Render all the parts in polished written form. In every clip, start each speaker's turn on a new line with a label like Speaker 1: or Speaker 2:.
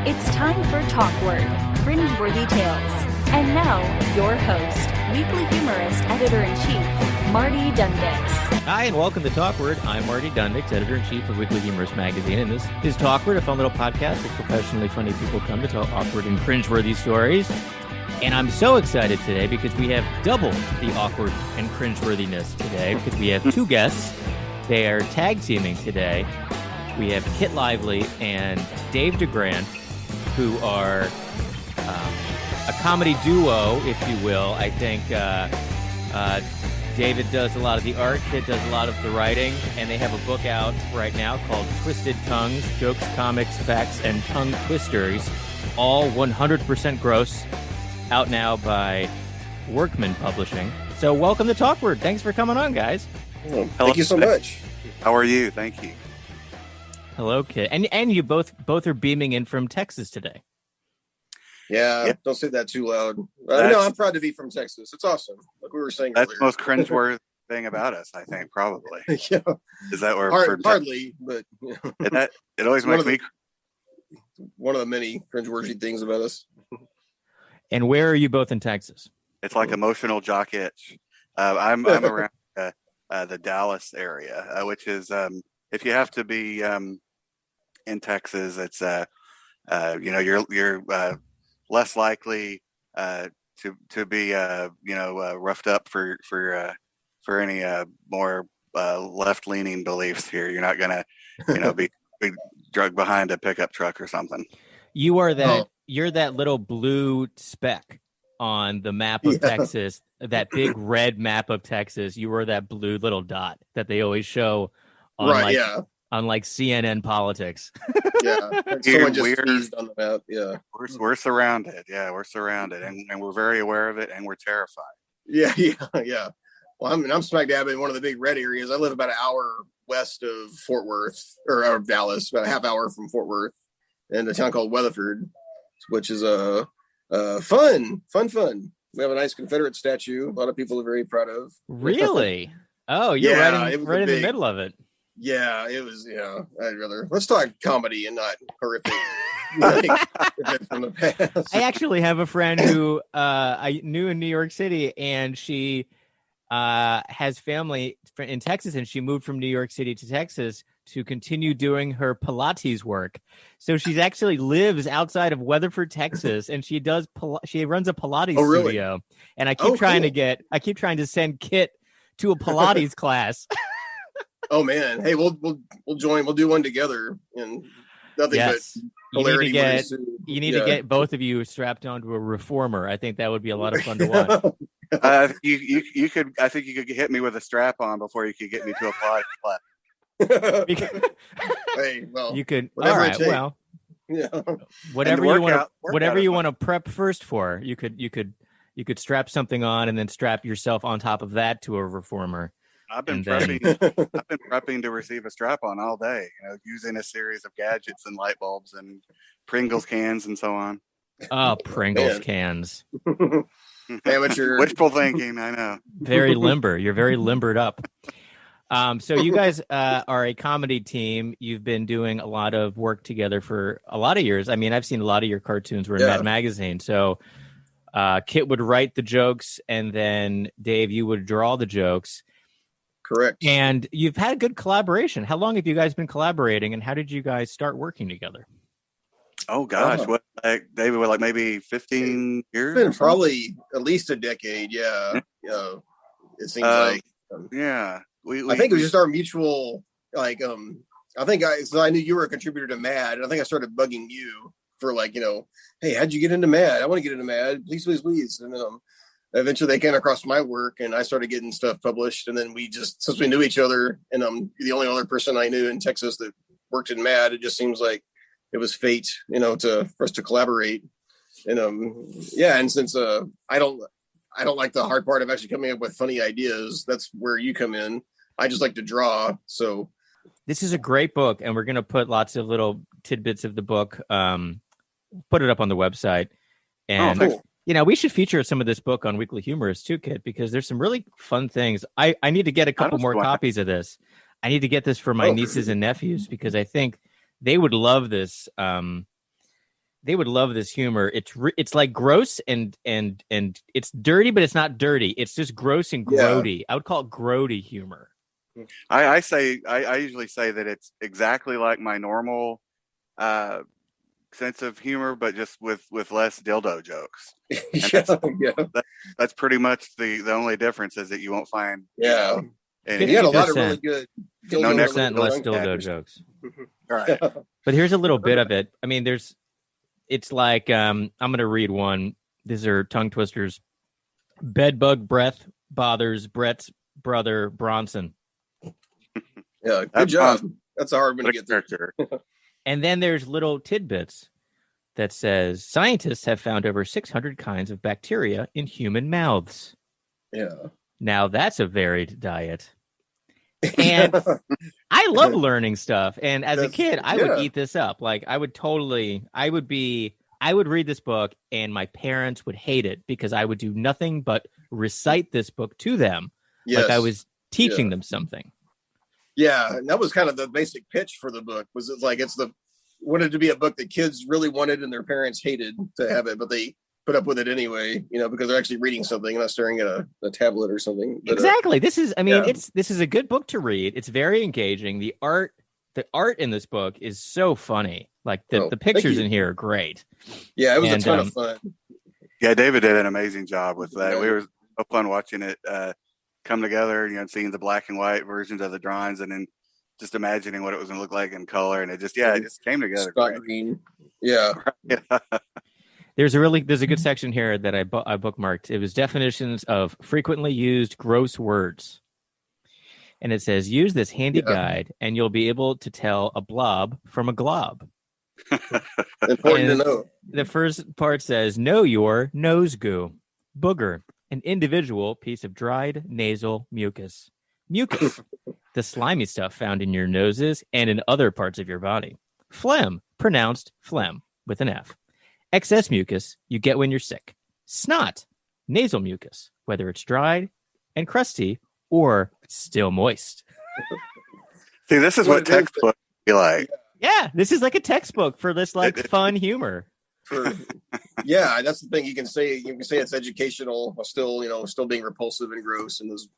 Speaker 1: It's time for Talkward, Cringeworthy Tales. And now, your host, Weekly Humorist Editor-in-Chief, Marty Dundix.
Speaker 2: Hi, and welcome to Talkward. I'm Marty Dundix, Editor-in-Chief of Weekly Humorist magazine, and this is Talkward, a fun little podcast where professionally funny people come to tell awkward and cringeworthy stories. And I'm so excited today because we have double the awkward and cringeworthiness today because we have two guests. They are tag teaming today. We have Kit Lively and Dave DeGrand, who are a comedy duo, if you will. I think David does a lot of the art, Kit does a lot of the writing, and they have a book out right now called Twisted Tongues, Jokes, Comics, Facts, and Tongue Twisters, all 100% gross, out now by Workman Publishing. So welcome to Talkward. Thanks for coming on, guys.
Speaker 3: Oh, thank you so much.
Speaker 4: How are you? Thank you.
Speaker 2: Hello, Kit. And you both are beaming in from Texas today.
Speaker 3: Yeah, don't say that too loud. No, I'm proud to be from Texas. It's awesome. Like we were saying
Speaker 4: that's
Speaker 3: earlier.
Speaker 4: the most cringeworthy thing about us, I think, probably.
Speaker 3: Yeah.
Speaker 4: Is that where
Speaker 3: hardly, but you know.
Speaker 4: It always makes me
Speaker 3: one of the many cringeworthy things about us.
Speaker 2: And where are you both in Texas?
Speaker 4: It's like emotional jock itch. I'm around the Dallas area, which is if you have to be in Texas, it's you're less likely to be roughed up for any more left leaning beliefs here. You're not gonna be drugged behind a pickup truck or something.
Speaker 2: You are that. You're that little blue speck on the map of Texas, that big red map of Texas. You were that blue little dot that they always show on on like CNN politics.
Speaker 3: Yeah, someone just sneezed on the map. Yeah,
Speaker 4: we're surrounded. Yeah, we're surrounded, and we're very aware of it, and we're terrified.
Speaker 3: Yeah. Well, I'm smack dab in one of the big red areas. I live about an hour west of Fort Worth or Dallas, about a half hour from Fort Worth, in a town called Weatherford, which is fun. We have a nice Confederate statue. A lot of people are very proud of.
Speaker 2: Really? Oh, you're right in the middle of it.
Speaker 3: Yeah, it was. Yeah, I'd rather let's talk comedy and not horrific. From the past.
Speaker 2: I actually have a friend who I knew in New York City, and she has family in Texas, and she moved from New York City to Texas to continue doing her Pilates work. So she actually lives outside of Weatherford, Texas, and she runs a Pilates studio. And I keep trying to send Kit to a Pilates class.
Speaker 3: Oh man, hey, we'll join. We'll do one together, and nothing but hilarity.
Speaker 2: You need to get both of you strapped onto a reformer. I think that would be a lot of fun to watch.
Speaker 4: You could. I think you could hit me with a strap on before you could get me to a Pilates class.
Speaker 3: Hey, well,
Speaker 2: you could.
Speaker 3: All right,
Speaker 2: well,
Speaker 3: yeah.
Speaker 2: Whatever you want to prep first for, you could strap something on and then strap yourself on top of that to a reformer.
Speaker 4: I've been prepping to receive a strap-on all day, using a series of gadgets and light bulbs and Pringles cans and so on.
Speaker 2: Oh, Pringles cans.
Speaker 3: Amateur.
Speaker 4: Wishful thinking, I know.
Speaker 2: Very limber. You're very limbered up. So you guys are a comedy team. You've been doing a lot of work together for a lot of years. I mean, I've seen a lot of your cartoons were in Mad Magazine. So Kit would write the jokes, and then Dave, you would draw the jokes.
Speaker 3: Correct.
Speaker 2: And you've had good collaboration. How long have you guys been collaborating, and how did you guys start working together?
Speaker 4: Oh gosh, David, maybe 15 years?
Speaker 3: It's been probably at least a decade. Yeah. It seems like.
Speaker 4: Yeah.
Speaker 3: I think it was just our mutual, I knew you were a contributor to Mad, and I think I started bugging you for hey, how'd you get into Mad? I want to get into Mad. Please. And then eventually they came across my work, and I started getting stuff published. And then since we knew each other, and I'm the only other person I knew in Texas that worked in Mad, it just seems like it was fate, for us to collaborate. And and since I don't like the hard part of actually coming up with funny ideas, that's where you come in. I just like to draw. So
Speaker 2: this is a great book, and we're going to put lots of little tidbits of the book, put it up on the website. And
Speaker 3: cool.
Speaker 2: We should feature some of this book on Weekly Humorist too, Kit, because there's some really fun things. I need to get a couple more copies of this. I need to get this for my nieces and nephews, because I think they would love this. they would love this humor. It's like gross and it's dirty, but it's not dirty. It's just gross and grody. I would call it grody humor.
Speaker 4: I usually say that it's exactly like my normal sense of humor, but just with less dildo jokes. That's pretty much the only difference is that you won't find.
Speaker 3: Yeah. And he had a lot of really good
Speaker 2: 50% less dildo jokes.
Speaker 4: Right.
Speaker 2: But here's a little bit of it. I mean, it's like, I'm going to read one. These are tongue twisters. Bedbug breath bothers Brett's brother Bronson.
Speaker 3: Yeah, good job. That's a hard one to get through.
Speaker 2: And then there's little tidbits that says scientists have found over 600 kinds of bacteria in human mouths.
Speaker 3: Yeah.
Speaker 2: Now that's a varied diet. And I love learning stuff. And as a kid, I would eat this up. Like I would read this book and my parents would hate it because I would do nothing but recite this book to them. Like I was teaching them something.
Speaker 3: Yeah. And that was kind of the basic pitch for the book was wanted to be a book that kids really wanted and their parents hated to have it, but they put up with it anyway, because they're actually reading something, not staring at a tablet or something. But,
Speaker 2: exactly. This is a good book to read. It's very engaging. The art in this book is so funny. Like the pictures in here are great.
Speaker 3: Yeah, it was a ton of fun.
Speaker 4: Yeah, David did an amazing job with that. We were so fun watching it come together, seeing the black and white versions of the drawings and then just imagining what it was going to look like in color. And it just came together.
Speaker 3: Scott Green. Yeah.
Speaker 2: There's a good section here that I bookmarked. It was definitions of frequently used gross words. And it says, use this handy guide and you'll be able to tell a blob from a glob.
Speaker 3: Important to know.
Speaker 2: The first part says, know your nose goo. Booger, an individual piece of dried nasal mucus. Mucus, the slimy stuff found in your noses and in other parts of your body. Phlegm, pronounced phlegm with an F. Excess mucus you get when you're sick. Snot, nasal mucus, whether it's dried and crusty or still moist.
Speaker 4: See, this is what textbooks be like.
Speaker 2: Yeah, this is like a textbook for this fun humor.
Speaker 3: That's the thing. You can say it's educational, while still being repulsive and gross, and those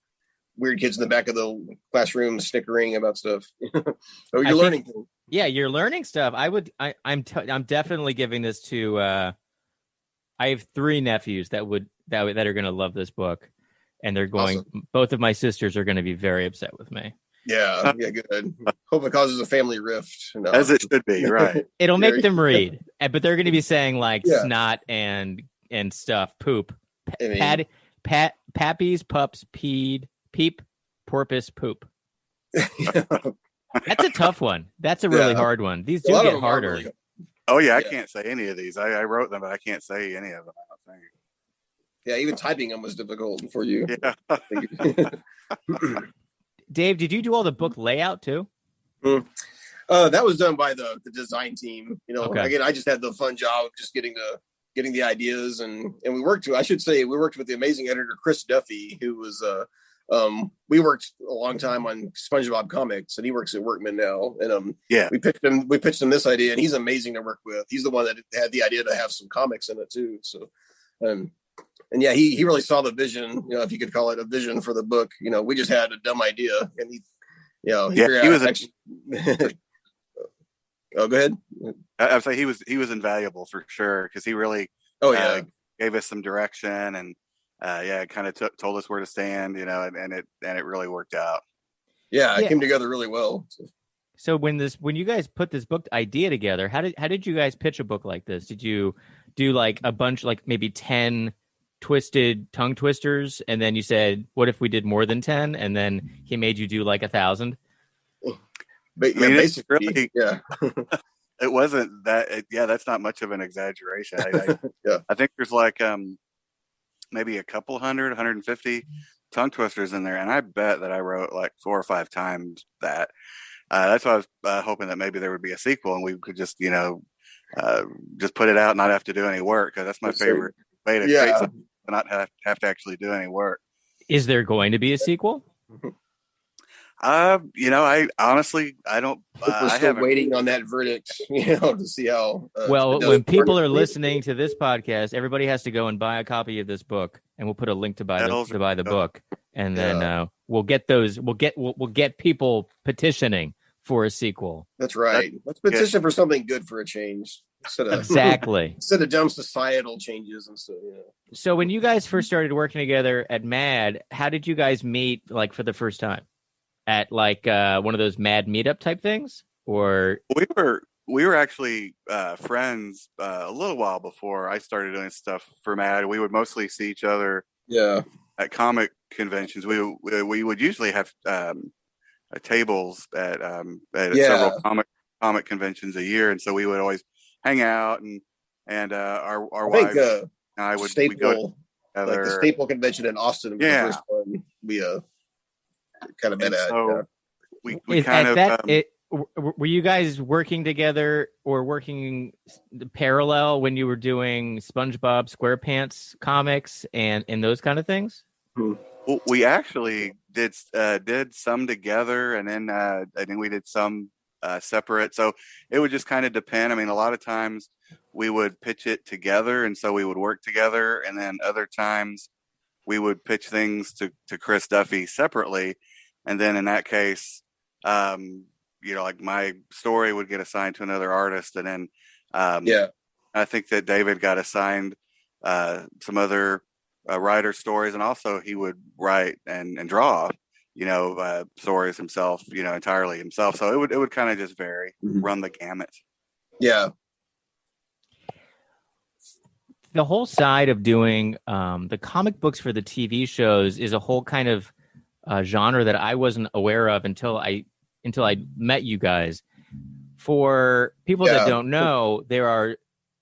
Speaker 3: weird kids in the back of the classroom snickering about stuff. You're learning things. Yeah,
Speaker 2: you're learning stuff. I'm definitely giving this to. I have 3 nephews that are going to love this book, and they're going. Awesome. Both of my sisters are going to be very upset with me.
Speaker 3: Yeah, good. Hope it causes a family rift. No.
Speaker 4: As it should be, right?
Speaker 2: It'll make them read, but they're going to be saying snot and stuff, poop, pappies, pups, peed, peep, porpoise, poop. That's a tough one. That's a really hard one. These do get harder. Really...
Speaker 4: Oh yeah, I can't say any of these. I wrote them, but I can't say any of them. I don't think.
Speaker 3: Yeah, even typing them was difficult for you.
Speaker 4: Yeah.
Speaker 2: Dave, did you do all the book layout too?
Speaker 3: That was done by the design team. Again, I just had the fun job of just getting the ideas, and we worked with the amazing editor Chris Duffy, who was we worked a long time on SpongeBob comics, and he works at Workman now. And we pitched him this idea, and he's amazing to work with. He's the one that had the idea to have some comics in it too. So, he really saw the vision, if you could call it a vision for the book. We just had a dumb idea, and he was. Oh, go ahead.
Speaker 4: I would say he was invaluable for sure, because he really gave us some direction and kind of told us where to stand, and it really worked out.
Speaker 3: Yeah, it came together really well.
Speaker 2: So when you guys put this book idea together, how did you guys pitch a book like this? Did you do like a bunch, like maybe 10 twisted tongue twisters, and then you said, what if we did more than 10? And then he made you do like 1,000?
Speaker 3: But basically,
Speaker 4: it wasn't that. That's not much of an exaggeration. I think there's like maybe a couple 150 tongue twisters in there, and I bet that I wrote like 4 or 5 times that. That's why I was hoping that maybe there would be a sequel, and we could just just put it out and not have to do any work, because that's my favorite way to create something, to not have to actually do any work.
Speaker 2: Is there going to be a sequel?
Speaker 4: I honestly, I don't.
Speaker 3: We're
Speaker 4: I
Speaker 3: still
Speaker 4: haven't.
Speaker 3: waiting on that verdict, to see how.
Speaker 2: Well, when people are listening to this podcast, everybody has to go and buy a copy of this book, and we'll put a link to buy the book, and then we'll get those. We'll get people petitioning for a sequel.
Speaker 3: That's right. Let's petition for something good for a change instead of
Speaker 2: exactly
Speaker 3: instead of dumb societal changes and stuff.
Speaker 2: So when you guys first started working together at MAD, how did you guys meet? Like for the first time, at like one of those MAD meetup type things, or
Speaker 4: we were actually friends a little while before I started doing stuff for MAD. We would mostly see each other at comic conventions. We would usually have tables at several comic conventions a year, and so we would always hang out, and our wives and I would go together.
Speaker 3: Like the Staple convention in Austin was the first one we kind of met at.
Speaker 4: So we kind of
Speaker 2: were you guys working together or working parallel when you were doing SpongeBob SquarePants comics and those kind of things?
Speaker 4: Well, we actually did some together, and then we did some separate. So it would just kind of depend. I mean, a lot of times we would pitch it together, and so we would work together, and then other times we would pitch things to Chris Duffy separately, and then in that case, like my story would get assigned to another artist, and then I think that David got assigned some other writer stories, and also he would write and draw stories himself, entirely himself. So it would kind of just vary, run the gamut.
Speaker 3: Yeah.
Speaker 2: The whole side of doing the comic books for the TV shows is a whole kind of genre that I wasn't aware of until I met you guys. For people that don't know, there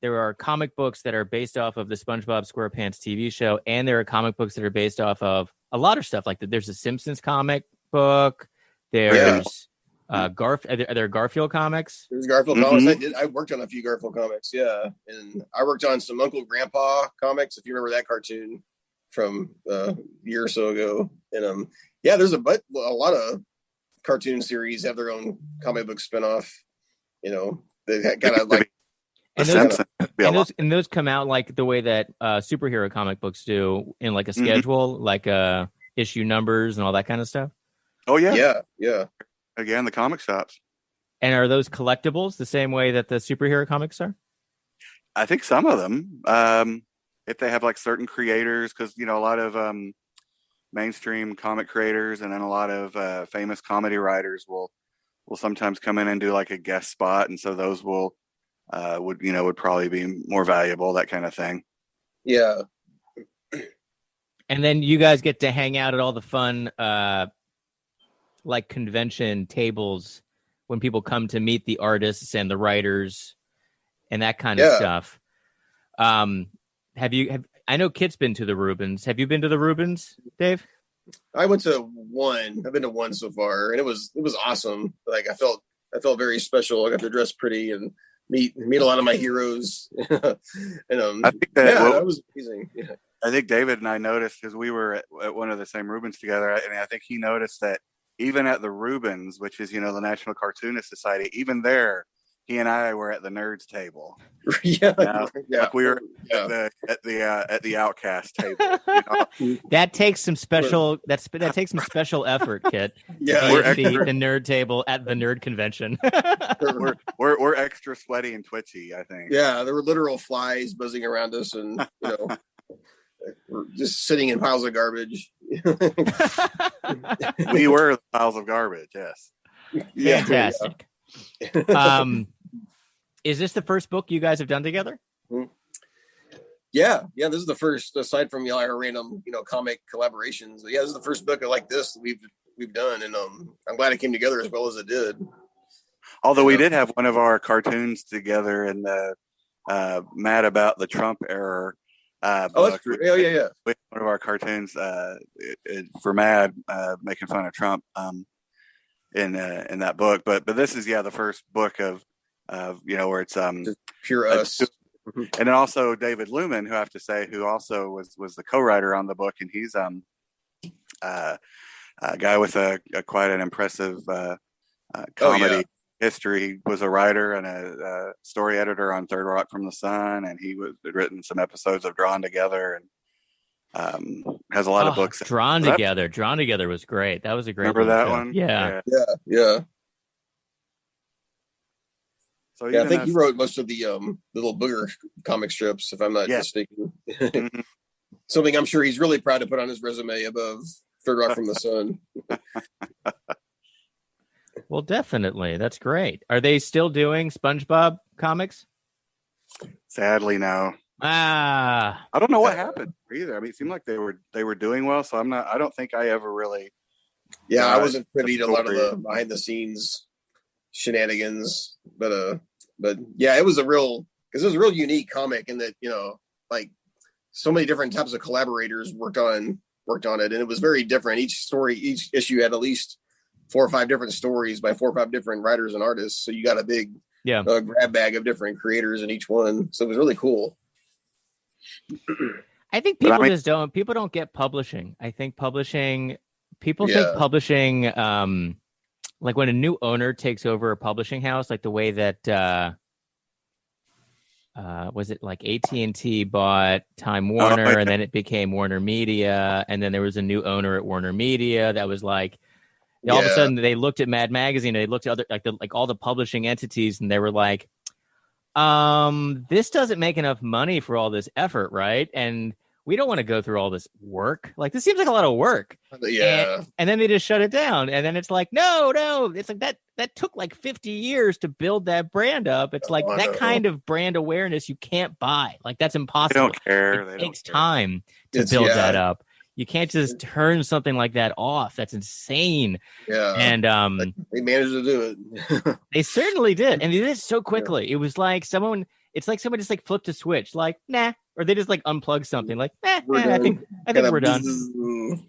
Speaker 2: are comic books that are based off of the SpongeBob SquarePants TV show, and there are comic books that are based off of a lot of stuff. Like there's a Simpsons comic book. There's are there Garfield comics?
Speaker 3: There's Garfield comics. I worked on a few Garfield comics. Yeah, and I worked on some Uncle Grandpa comics. If you remember that cartoon from a year or so ago, and there's a lot of cartoon series have their own comic book spinoff. They kind of like.
Speaker 2: And those come out like the way that superhero comic books do, in like a schedule, like issue numbers and all that kind of stuff.
Speaker 4: Oh yeah.
Speaker 3: Yeah.
Speaker 4: Again, the comic shops.
Speaker 2: And are those collectibles the same way that the superhero comics are?
Speaker 4: I think some of them, if they have like certain creators, because a lot of mainstream comic creators and then a lot of famous comedy writers will sometimes come in and do like a guest spot, and so those would probably be more valuable, that kind of thing.
Speaker 3: Yeah.
Speaker 2: And then you guys get to hang out at all the fun like convention tables when people come to meet the artists and the writers and that kind of stuff. I know Kit's been to the Rubens. Have you been to the Rubens, Dave?
Speaker 3: I went to one. I've been to one so far, and it was awesome. Like I felt very special. I got to dress pretty and meet a lot of my heroes. And
Speaker 4: I think that
Speaker 3: was amazing. Yeah.
Speaker 4: I think David and I noticed, because we were at one of the same Rubens together, and I think he noticed that even at the Rubens, which is the National Cartoonist Society, even there, he and I were at the nerds table. Like we were at the outcast table.
Speaker 2: That takes some special. That takes some special effort, Kit.
Speaker 3: We're
Speaker 2: at the nerd table at the nerd convention.
Speaker 4: we're extra sweaty and twitchy, I think.
Speaker 3: Yeah, there were literal flies buzzing around us, and we're just sitting in piles of garbage.
Speaker 4: We were piles of garbage. Yes.
Speaker 2: Fantastic. Is this the first book you guys have done together?
Speaker 3: Yeah. This is the first, aside from our random comic collaborations. Yeah, this is the first book like this that we've done, and I'm glad it came together as well as it did.
Speaker 4: Although we did have one of our cartoons together in the Mad About the Trump Error.
Speaker 3: That's true. Yeah.
Speaker 4: One of our cartoons for Mad making fun of Trump in that book, but this is the first book of where it's
Speaker 3: just pure us.
Speaker 4: And then also David Lumen, who I have to say, who also was the co-writer on the book, and he's a guy with a quite an impressive comedy history. Was a writer and a story editor on Third Rock from the Sun, and he had written some episodes of Drawn Together, and has a lot of books.
Speaker 2: Drawn Together was great. That was a great
Speaker 4: Remember that
Speaker 2: show.
Speaker 4: one?
Speaker 2: Yeah.
Speaker 4: So
Speaker 3: I think he wrote most of the little booger comic strips, if I'm not mistaken.
Speaker 4: Mm-hmm.
Speaker 3: Something I'm sure he's really proud to put on his resume above Third Rock from the Sun.
Speaker 2: Well, definitely. That's great. Are they still doing SpongeBob comics?
Speaker 4: Sadly, no. I don't know what happened either. I mean, it seemed like they were doing well, so I don't think I ever really.
Speaker 3: Yeah, I wasn't privy to a lot of the behind the scenes shenanigans, but yeah, it was a real unique comic in that, like so many different types of collaborators worked on it, and it was very different. Each issue had at least 4 or 5 different stories by 4 or 5 different writers and artists, so you got a big grab bag of different creators in each one, so it was really cool.
Speaker 2: I think people don't get publishing. I think people think publishing, like when a new owner takes over a publishing house, like the way that was it like AT&T bought Time Warner, and then it became Warner Media, and then there was a new owner at Warner Media that was like, all of a sudden they looked at Mad Magazine, and they looked at other like all the publishing entities, and they were like, this doesn't make enough money for all this effort, right? And we don't want to go through all this work. Like, this seems like a lot of work.
Speaker 3: Yeah.
Speaker 2: And then they just shut it down. And then it's like, no. It's like that took like 50 years to build that brand up. It's like that kind of brand awareness you can't buy. Like, that's impossible.
Speaker 4: They don't care.
Speaker 2: It takes time to build that up. You can't just turn something like that off. That's insane.
Speaker 3: Yeah.
Speaker 2: And
Speaker 3: they managed to do it.
Speaker 2: They certainly did. And they did it so quickly. It was like someone just like flipped a switch, like, nah. Or they just like unplug something, like, I think we're done.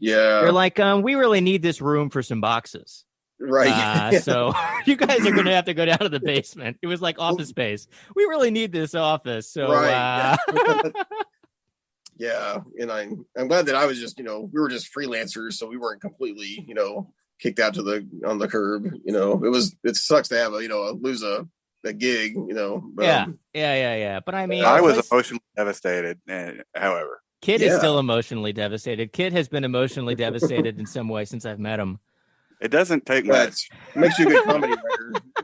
Speaker 3: Yeah.
Speaker 2: They're like, we really need this room for some boxes.
Speaker 3: Right.
Speaker 2: So you guys are going to have to go down to the basement. It was like Office Space. We really need this office. So,
Speaker 3: yeah. And I'm glad that I was just, we were just freelancers, so we weren't completely, kicked out on the curb. It sucks to have lose a gig, but,
Speaker 2: yeah. But I mean,
Speaker 4: I was emotionally devastated. However,
Speaker 2: Kid is still emotionally devastated. Kid has been emotionally devastated in some way since I've met him.
Speaker 4: It doesn't take much.
Speaker 3: Makes you a good comedy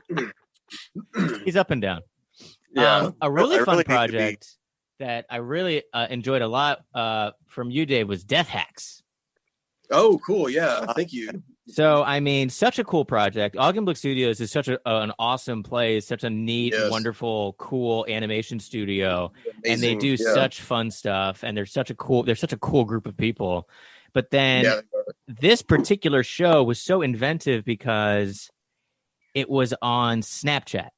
Speaker 3: writer.
Speaker 2: He's up and down.
Speaker 3: Yeah.
Speaker 2: A really fun project that I really enjoyed a lot from you, Dave, was Death Hacks.
Speaker 3: Oh, cool. Yeah. Thank you.
Speaker 2: So, I mean, such a cool project. Augenblick Studios is such an awesome place, such a neat, wonderful, cool animation studio. Amazing. And they do such fun stuff. And they're such a cool group of people. But then this particular show was so inventive because it was on Snapchat.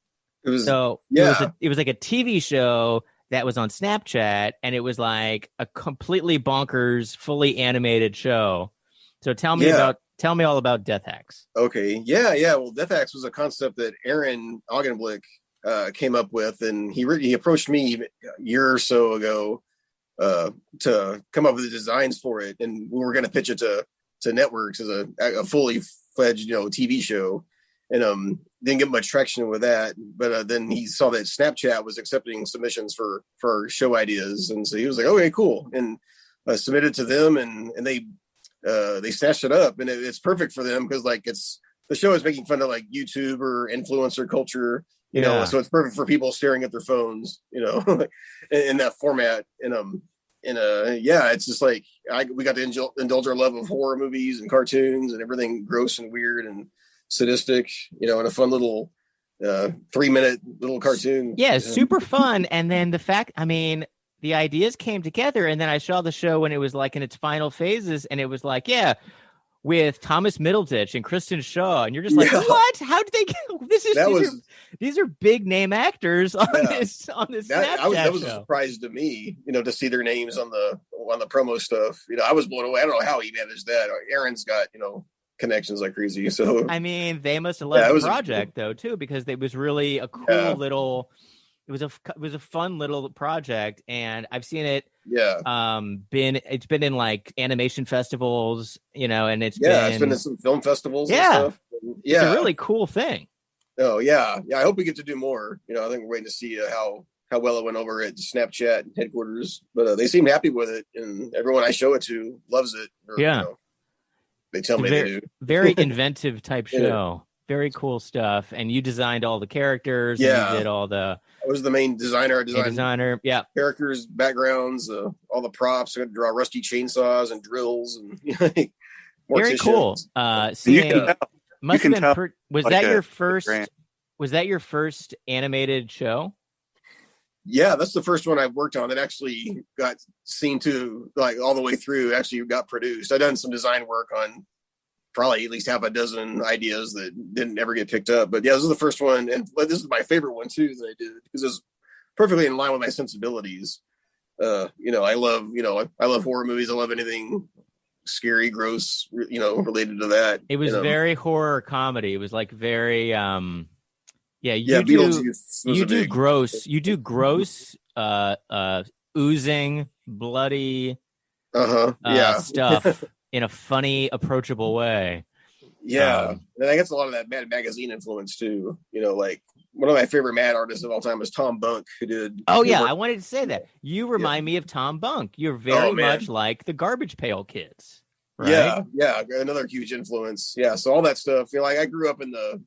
Speaker 2: It was like a TV show that was on Snapchat, and it was like a completely bonkers, fully animated show. So tell me all about Death Hacks.
Speaker 3: Okay. Yeah. Well, Death Hacks was a concept that Aaron Augenblick came up with, and he approached me a year or so ago to come up with the designs for it, and we were going to pitch it to networks as a fully fledged TV show, and didn't get much traction with that. But then he saw that Snapchat was accepting submissions for show ideas, and so he was like, "Okay, cool," and submitted to them, and they snatched it up, and it's perfect for them because like the show is making fun of like YouTube or influencer culture, so it's perfect for people staring at their phones, in that format. And it's just like we got to indulge our love of horror movies and cartoons and everything gross and weird and sadistic, in a fun little 3-minute little cartoon.
Speaker 2: Yeah, super fun. And then the ideas came together, and then I saw the show when it was like in its final phases, and it was like, with Thomas Middleditch and Kristen Shaw, and you're just like, what? How did they get these are big name actors on this Snapchat
Speaker 3: that was
Speaker 2: show.
Speaker 3: A surprise to me, to see their names on the promo stuff. I was blown away. I don't know how he managed that. Aaron's got connections like crazy. So
Speaker 2: I mean, they must have loved the project though too, because it was really a cool little it was a fun little project, and I've seen it.
Speaker 3: Yeah.
Speaker 2: It's been in like animation festivals, and
Speaker 3: it's been in some film festivals and stuff.
Speaker 2: Yeah, it's a really cool thing.
Speaker 3: Oh yeah. I hope we get to do more. I think we're waiting to see how well it went over at Snapchat headquarters, but they seem happy with it, and everyone I show it to loves it. They tell me they do.
Speaker 2: Very inventive type show. Very cool stuff. And you designed all the characters.
Speaker 3: Yeah.
Speaker 2: And you did all the.
Speaker 3: I was the main designer. I designed
Speaker 2: yeah.
Speaker 3: characters, backgrounds, all the props. I had to draw rusty chainsaws and drills and
Speaker 2: very cool. Was that your first? Was that your first animated show?
Speaker 3: Yeah, that's the first one I've worked on that actually got seen to like all the way through. Actually, got produced. I've done some design work on probably at least half a dozen ideas that didn't ever get picked up. But yeah, this is the first one, and this is my favorite one too that I did because it's perfectly in line with my sensibilities. I love horror movies. I love anything scary, gross, related to that.
Speaker 2: It was very horror comedy. It was like very you do gross oozing bloody stuff in a funny, approachable way.
Speaker 3: And I guess a lot of that Mad Magazine influence too. Like one of my favorite Mad artists of all time was Tom Bunk, who did
Speaker 2: I wanted to say that you remind me of Tom Bunk. You're very much like the Garbage Pail Kids, right?
Speaker 3: Yeah, another huge influence. So all that stuff, like I grew up in the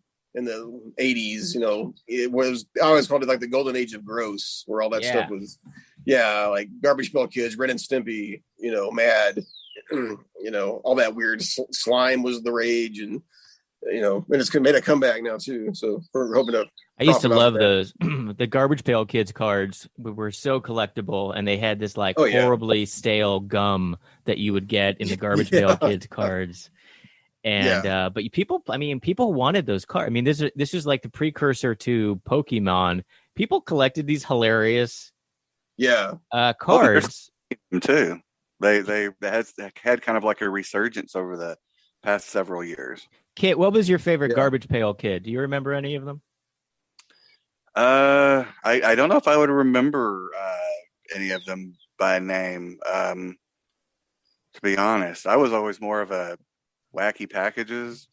Speaker 3: 80s, it was, I always called it like the golden age of gross, where all that stuff was, like Garbage Pail Kids, Ren and Stimpy, Mad, all that weird slime was the rage, and and it's made a comeback now too. So we're hoping to.
Speaker 2: I used to love those. The Garbage Pail Kids cards were so collectible, and they had this like horribly stale gum that you would get in the Garbage Pail Kids cards. And but people wanted those cards. I mean, this is like the precursor to Pokemon. People collected these hilarious cards
Speaker 4: too. They had kind of like a resurgence over the past several years.
Speaker 2: Kit, what was your favorite Garbage Pail Kid? Do you remember any of them?
Speaker 4: I don't know if I would remember any of them by name. To be honest, I was always more of a wacky packages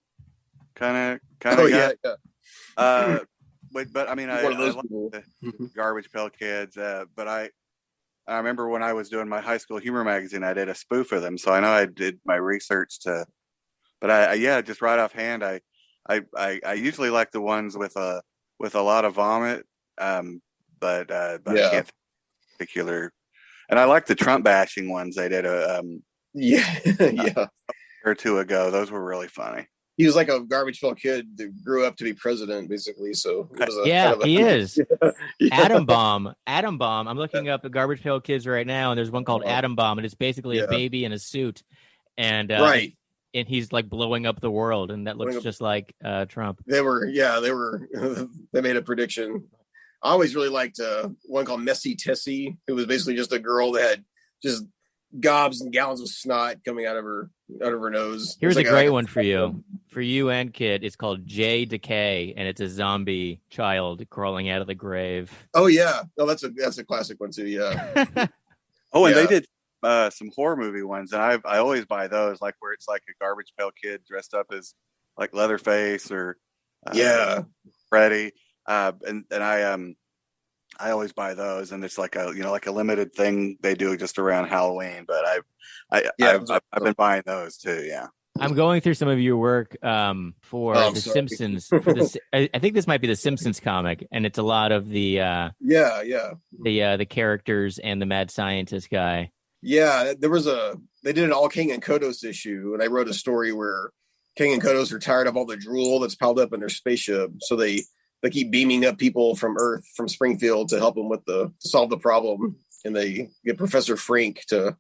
Speaker 4: kind of guy. But I mean, I like the Garbage Pail Kids. But I remember when I was doing my high school humor magazine, I did a spoof of them, so I know I did my research to. But I just right offhand, I usually like the ones with a lot of vomit. But I can't think of particular. And I like the Trump bashing ones they did. Or two ago, those were really funny.
Speaker 3: He was like a Garbage Pail Kid that grew up to be president, basically. So it was
Speaker 2: he is. Atom Bomb. I'm looking up the Garbage Pail Kids right now, and there's one called Atom Bomb, and it's basically a baby in a suit, and and he's like blowing up the world, and that looks just like Trump.
Speaker 3: They made a prediction. I always really liked one called Messy Tessie, who was basically just a girl that had just gobs and gallons of snot coming out of her nose.
Speaker 2: Here's a great one for you and Kid. It's called J Decay, and it's a zombie child crawling out of the grave.
Speaker 3: Oh yeah, that's a classic one too. Yeah.
Speaker 4: And they did some horror movie ones, and I always buy those, like where it's like a Garbage Pail Kid dressed up as like Leatherface or Freddy, and I always buy those, and it's like a limited thing they do just around Halloween. But I've been buying those too. Yeah,
Speaker 2: I'm going through some of your work for The Simpsons. I think this might be the Simpsons comic, and it's a lot of the the characters and the mad scientist guy.
Speaker 3: Yeah, they did an all King and Kodos issue, and I wrote a story where King and Kodos are tired of all the drool that's piled up in their spaceship, so they keep beaming up people from Earth, from Springfield, to help them to solve the problem. And they get Professor Frink to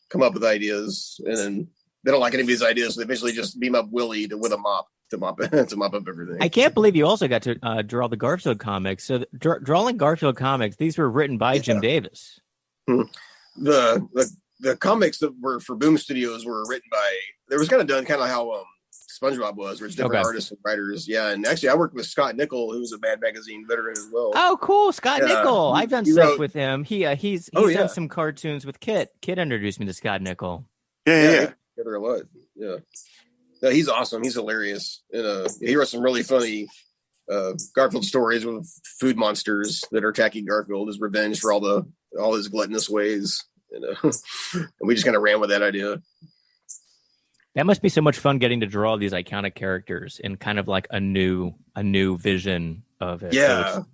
Speaker 3: come up with ideas. And then they don't like any of these ideas, so they basically just beam up Willie with a mop to mop up everything.
Speaker 2: I can't believe you also got to draw the Garfield comics. So drawing Garfield comics, these were written by Jim Davis.
Speaker 3: The comics that were for Boom Studios were written by, they was kind of done kind of how SpongeBob was, where it's different
Speaker 2: Okay.
Speaker 3: artists and writers. Yeah, and actually, I worked with Scott Nickel, who's a Mad Magazine veteran as well.
Speaker 2: Oh, cool, Scott
Speaker 3: Yeah,
Speaker 2: Nickel. I've done
Speaker 3: he
Speaker 2: stuff
Speaker 3: wrote-
Speaker 2: with him. He's
Speaker 3: Oh, yeah.
Speaker 2: done some cartoons with Kit. Kit introduced me to Scott Nickel.
Speaker 4: Yeah.
Speaker 3: together a lot. Yeah, no, he's awesome. He's hilarious, and he wrote some really funny Garfield stories with food monsters that are attacking Garfield as revenge for all his gluttonous ways. And we just kind of ran with that idea.
Speaker 2: That must be so much fun getting to draw these iconic characters in kind of like a new vision of it.
Speaker 3: Yeah.
Speaker 2: So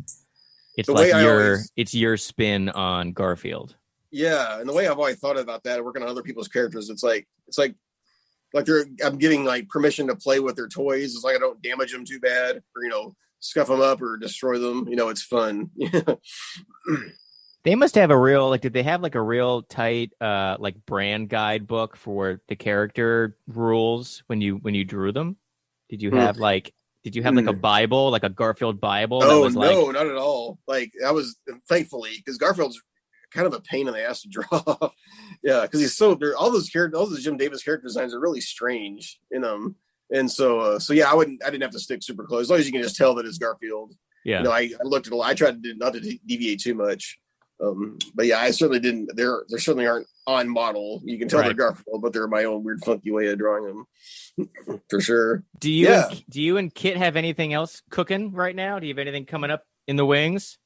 Speaker 2: it's
Speaker 3: The
Speaker 2: like
Speaker 3: way
Speaker 2: it's your spin on Garfield.
Speaker 3: Yeah, and the way I've always thought about that, working on other people's characters, it's like I'm giving like permission to play with their toys. It's like I don't damage them too bad, or scuff them up or destroy them. It's fun.
Speaker 2: They must have a real did they have like a real tight brand guidebook for the character rules when you drew them? Did you have like a Bible, like a Garfield Bible?
Speaker 3: Oh, no, not at all. Like I was, thankfully, because Garfield's kind of a pain in the ass to draw. Yeah, because he's all those Jim Davis character designs are really strange in them. And so yeah, I didn't have to stick super close. As long as you can just tell that it's Garfield.
Speaker 2: Yeah.
Speaker 3: I looked at I tried not to deviate too much. But yeah, I certainly didn't. They certainly aren't on model. You can tell they're Garfield, but they're my own weird, funky way of drawing them, for sure.
Speaker 2: Do you and Kit have anything else cooking right now? Do you have anything coming up in the wings?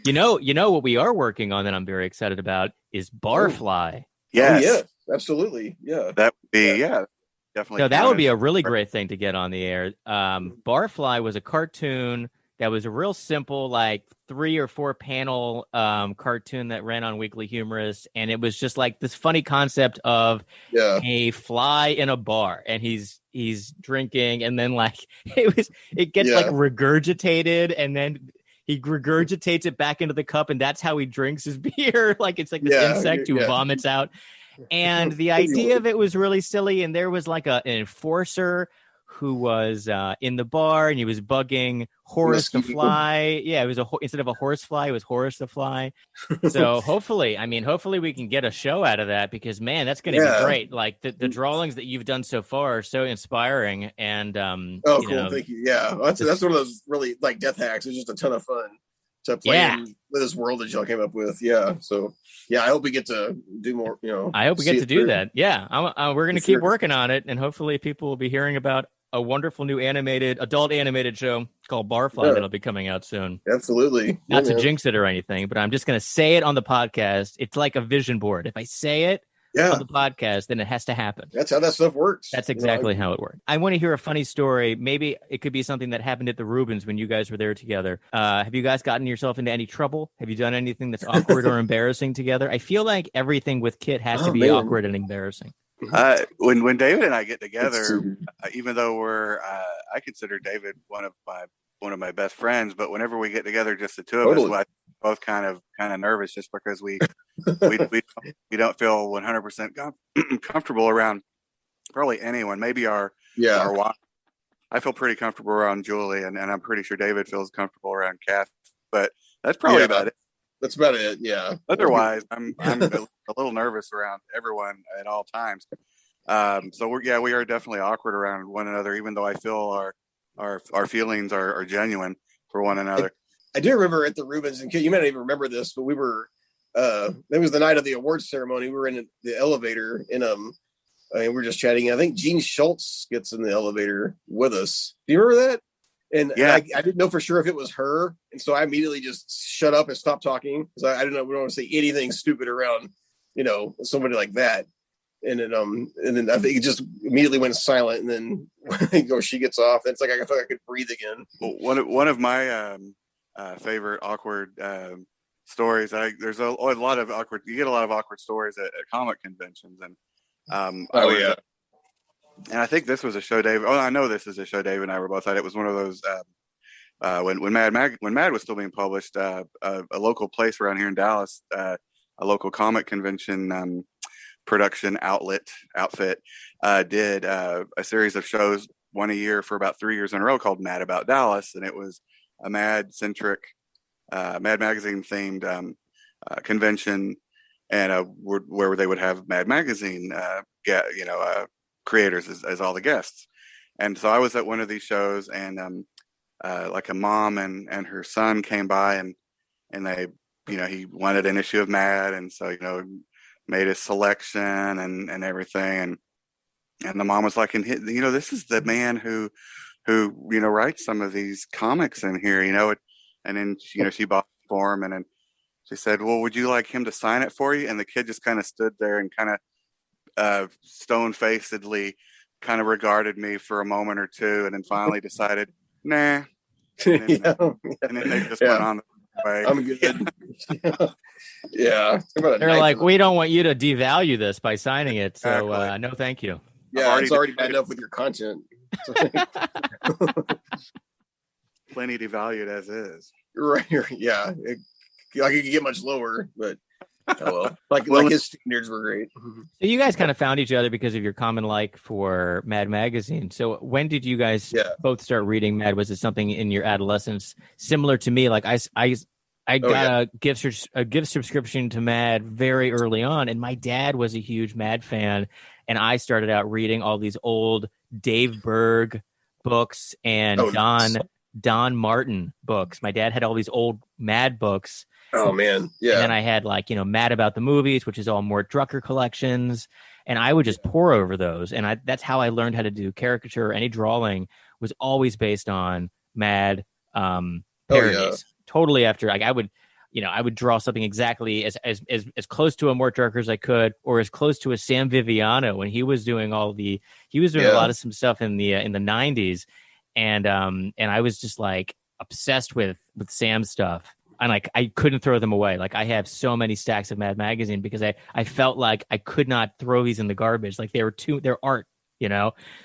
Speaker 2: You know what we are working on that I'm very excited about is Barfly.
Speaker 4: Yes.
Speaker 3: Oh, yeah, absolutely. Yeah,
Speaker 4: that would be definitely.
Speaker 2: No, that would be a really great thing to get on the air. Barfly was a cartoon that was a real simple, like 3 or 4 panel cartoon that ran on Weekly Humorist, and it was just like this funny concept of a fly in a bar, and he's drinking, and then like it gets like regurgitated, and then he regurgitates it back into the cup, and that's how he drinks his beer. Like it's like this insect who vomits out. And the idea of it was really silly, and there was like an enforcer who was in the bar, and he was bugging Horace the fly. Yeah, it was instead of a horse fly, it was Horace the fly. So hopefully we can get a show out of that, because man, that's going to be great. Like the drawings that you've done so far are so inspiring. And
Speaker 3: cool, thank you. Yeah, that's one of those really like death hacks. It's just a ton of fun to play with this world that y'all came up with. Yeah, so yeah, I hope we get to do more.
Speaker 2: I hope we get to do that. Yeah, we're going to keep working on it, and hopefully people will be hearing about a wonderful new adult animated show called Barfly that'll be coming out soon.
Speaker 3: Absolutely.
Speaker 2: Not to jinx it or anything, but I'm just going to say it on the podcast. It's like a vision board. If I say it on the podcast, then it has to happen.
Speaker 3: That's how that stuff works.
Speaker 2: That's exactly how it works. I want to hear a funny story. Maybe it could be something that happened at the Rubens when you guys were there together. Have you guys gotten yourself into any trouble? Have you done anything that's awkward or embarrassing together? I feel like everything with Kit has to be awkward and embarrassing.
Speaker 4: When David and I get together, even though I consider David one of my best friends, but whenever we get together, just the two of us, we're both kind of nervous, just because we don't feel 100% comfortable around probably anyone. Maybe our wife. I feel pretty comfortable around Julie, and I'm pretty sure David feels comfortable around Kath. But that's probably about it.
Speaker 3: That's about it. Yeah.
Speaker 4: Otherwise, I'm a little nervous around everyone at all times. So we are definitely awkward around one another, even though I feel our feelings are genuine for one another.
Speaker 3: I do remember at the Rubens, and you might not even remember this, but we were. It was the night of the awards ceremony. We were in the elevator, and we were just chatting. I think Gene Schultz gets in the elevator with us. Do you remember that? And I didn't know for sure if it was her, and so I immediately just shut up and stopped talking, because I didn't know, we don't want to say anything stupid around, somebody like that. And then I think it just immediately went silent, and then she gets off. And it's like I felt like I could breathe again.
Speaker 4: Well, one of my favorite awkward stories. There's a lot of awkward. You get a lot of awkward stories at comic conventions, and and I think this was a show Dave. Oh, I know this is a show Dave and I were both at. It was one of those when Mad was still being published. A local place around here in Dallas, a local comic convention production outfit did a series of shows, one a year for about 3 years in a row, called Mad About Dallas, and it was a Mad centric, Mad magazine themed convention, and where they would have Mad magazine creators as all the guests. And so I was at one of these shows, and like a mom and her son came by, and they, he wanted an issue of Mad, and so made a selection and everything, and the mom was like, and this is the man who writes some of these comics in here, and then she bought it for him, and then she said, well, would you like him to sign it for you? And the kid just kind of stood there and kind of stone-facedly kind of regarded me for a moment or two, and then finally decided, nah. And then they just went on the way.
Speaker 3: I'm good. Yeah.
Speaker 2: They're like, we don't want you to devalue this by signing it, so
Speaker 4: Exactly.
Speaker 2: No, thank you.
Speaker 3: Yeah, it's already bad enough with your content.
Speaker 4: Plenty devalued as is.
Speaker 3: Right. Yeah. It could get much lower, but oh well. Like his standards were great.
Speaker 2: So you guys kind of found each other because of your common like for Mad Magazine. So when did you guys both start reading Mad? Was it something in your adolescence similar to me? Like I got a gift subscription to Mad very early on, and my dad was a huge Mad fan, and I started out reading all these old Dave Berg books and Don Martin books. My dad had all these old Mad books.
Speaker 3: Oh man, yeah.
Speaker 2: And then I had Mad About the Movies, which is all Mort Drucker collections, and I would just pour over those. And that's how I learned how to do caricature. Any drawing was always based on Mad parodies. Totally after I would draw something exactly as close to a Mort Drucker as I could, or as close to a Sam Viviano when he was doing a lot of some stuff in the 90s, and I was just like obsessed with Sam's stuff. And I couldn't throw them away. Like I have so many stacks of Mad Magazine because I felt like I could not throw these in the garbage. Like they're art,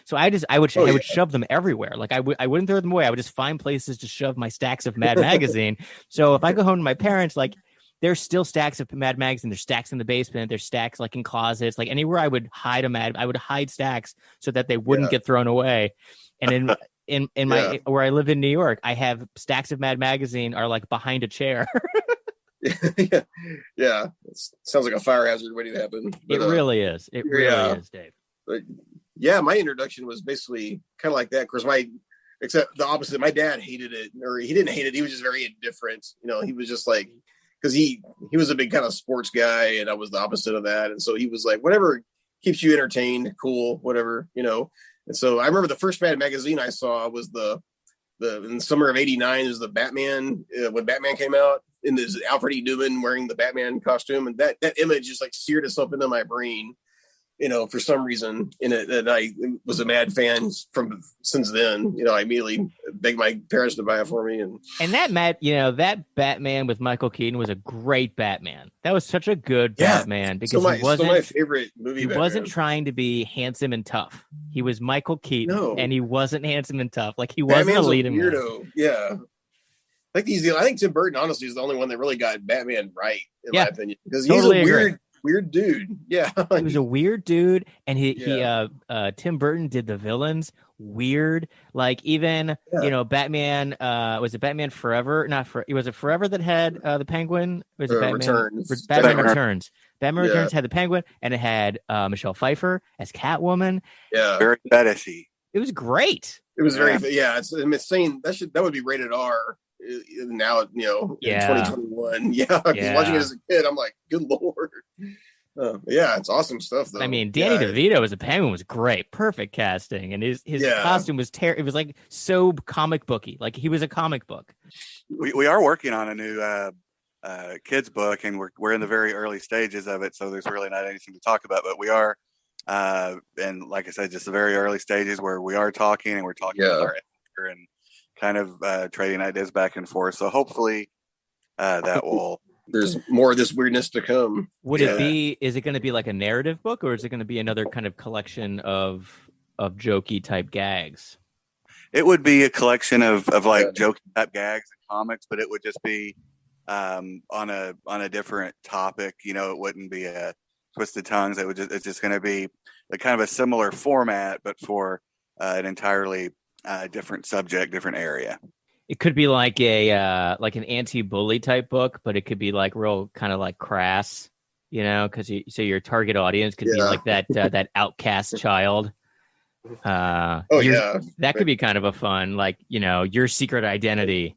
Speaker 2: So I would shove them everywhere. Like I wouldn't throw them away. I would just find places to shove my stacks of Mad Magazine. So if I go home to my parents, like there's still stacks of Mad Magazine. There's stacks in the basement. There's stacks like in closets. Like anywhere I would hide I would hide stacks so that they wouldn't get thrown away. And in my where I live in New York, I have stacks of Mad Magazine are like behind a chair.
Speaker 3: Yeah. It sounds like a fire hazard waiting to happen. But,
Speaker 2: it really is. It really is, Dave.
Speaker 3: But yeah, my introduction was basically kind of like that. Of course, except the opposite. My dad hated it, or he didn't hate it. He was just very indifferent. He was just like, because he was a big kind of sports guy, and I was the opposite of that. And so he was like, whatever keeps you entertained, cool, whatever, And so I remember the first Mad Magazine I saw was in the summer of '89. It was the Batman when Batman came out, in this Alfred E. Newman wearing the Batman costume, and that image just like seared itself into my brain. For some reason, and I was a Mad fan since then. I immediately begged my parents to buy it for me. And
Speaker 2: that Batman with Michael Keaton was a great Batman. That was such a good Batman because he wasn't my favorite movie. He Batman. Wasn't trying to be handsome and tough. He was Michael Keaton, and he wasn't handsome and tough. Like he wasn't a leading weirdo.
Speaker 3: Man. Yeah. I think Tim Burton honestly is the only one that really got Batman right, in my opinion, because he's a weird dude. Yeah.
Speaker 2: He was a weird dude, and Tim Burton did the villains weird. Like even Batman. Was it Batman Forever? Was it Forever that had the Penguin? Was it Batman
Speaker 3: Returns?
Speaker 2: Batman Returns. Batman Returns had the Penguin, and it had Michelle Pfeiffer as Catwoman.
Speaker 3: Yeah,
Speaker 4: very fetishy.
Speaker 2: It was great.
Speaker 3: It was very It's insane. That would be rated R. Now, in 2021. Watching it as a kid, I'm like, good Lord. It's awesome stuff though.
Speaker 2: I mean, Danny DeVito as a Penguin was great. Perfect casting. And his costume was it was like so comic booky. Like he was a comic book.
Speaker 4: We are working on a new kids book, and we're in the very early stages of it, so there's really not anything to talk about, but we are and like I said, just the very early stages where we are talking, and we're talking with our editor and kind of trading ideas back and forth. So hopefully that will.
Speaker 3: There's more of this weirdness to come.
Speaker 2: Would it be? Is it going to be like a narrative book, or is it going to be another kind of collection of jokey type gags?
Speaker 4: It would be a collection of like jokey type gags and comics, but it would just be on a different topic. It wouldn't be a Twisted Tongues. It's just going to be a kind of a similar format, but for an entirely different subject, different area.
Speaker 2: It could be like an anti-bully type book, but it could be like real kind of like crass, because so your target audience could be like that outcast child, That could be kind of a fun, like, your secret identity.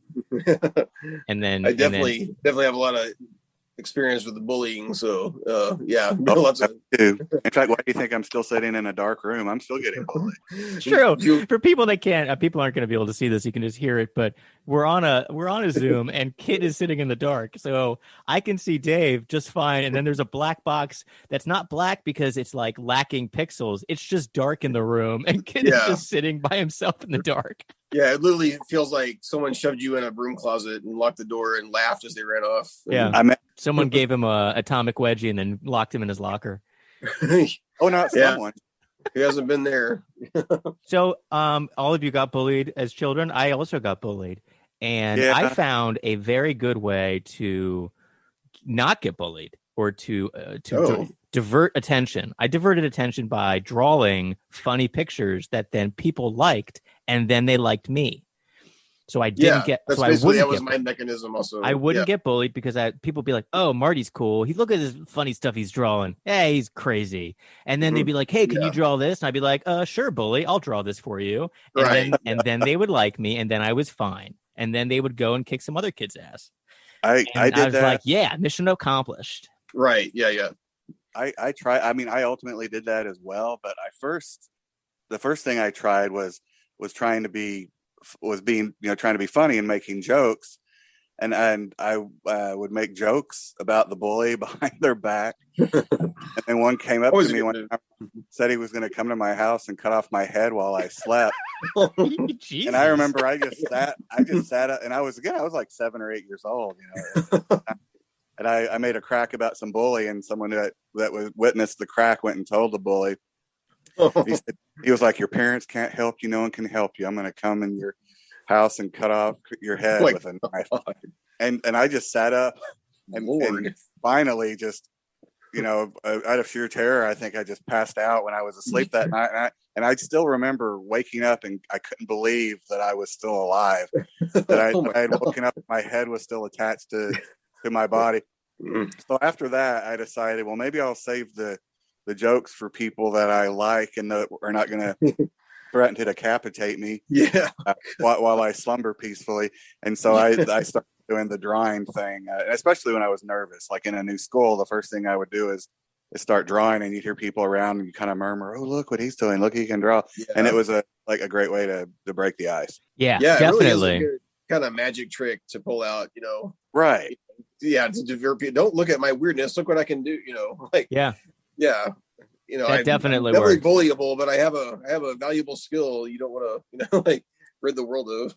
Speaker 2: And then
Speaker 3: I definitely have a lot of experience with the bullying. So lots of.
Speaker 4: In fact, why do you think I'm still sitting in a dark room? I'm still getting bullied.
Speaker 2: It's true. For people that can't, people aren't going to be able to see this. You can just hear it. But we're on a Zoom, and Kit is sitting in the dark, so I can see Dave just fine. And then there's a black box that's not black because it's like lacking pixels. It's just dark in the room, and Kit is just sitting by himself in the dark.
Speaker 3: Yeah, it literally feels like someone shoved you in a broom closet and locked the door and laughed as they ran off.
Speaker 2: Someone gave him a atomic wedgie and then locked him in his locker.
Speaker 4: Oh, not someone.
Speaker 3: He hasn't been there.
Speaker 2: So, all of you got bullied as children. I also got bullied, and I found a very good way to not get bullied or to divert attention. I diverted attention by drawing funny pictures that then people liked, and then they liked me. So I didn't get.
Speaker 3: That's
Speaker 2: so
Speaker 3: basically
Speaker 2: that
Speaker 3: was my mechanism. Also,
Speaker 2: I wouldn't get bullied because people be like, "Oh, Marty's cool. He look at his funny stuff he's drawing. Hey, he's crazy." And then they'd be like, "Hey, can you draw this?" And I'd be like, "Sure, bully. I'll draw this for you." And then they would like me, and then I was fine. And then they would go and kick some other kid's ass.
Speaker 4: I was
Speaker 2: like, "Yeah, mission accomplished."
Speaker 3: Right. Yeah.
Speaker 4: I try. I mean, I ultimately did that as well. But the first thing I tried was trying to be funny and making jokes, and I would make jokes about the bully behind their back. And then one came up to me one time, said he was going to come to my house and cut off my head while I slept. And I remember I just sat up, and I was like 7 or 8 years old, and I made a crack about some bully, and someone that was witnessed the crack went and told the bully. He was like, "Your parents can't help you. No one can help you. I'm going to come in your house and cut off your head with a knife." And I just sat up and finally just, out of sheer terror, I think I just passed out when I was asleep that night. And I still remember waking up, and I couldn't believe that I was still alive. That I had woken up, and my head was still attached to my body. So after that, I decided, well, maybe I'll save the jokes for people that I like and that are not going to threaten to decapitate me while I slumber peacefully. And so I started doing the drawing thing, especially when I was nervous. Like in a new school, the first thing I would do is start drawing, and you'd hear people around and you kind of murmur, "Oh, look what he's doing. Look, he can draw." Yeah. And it was a great way to break the ice.
Speaker 2: Yeah, definitely.
Speaker 3: It really is a good kind of magic trick to pull out,
Speaker 4: Right.
Speaker 3: Yeah, to divert people. Don't look at my weirdness. Look what I can do,
Speaker 2: Yeah.
Speaker 3: Yeah.
Speaker 2: That
Speaker 3: I'm
Speaker 2: definitely
Speaker 3: definitely
Speaker 2: works.
Speaker 3: bullyable, but I have a valuable skill you don't want to, rid the world of.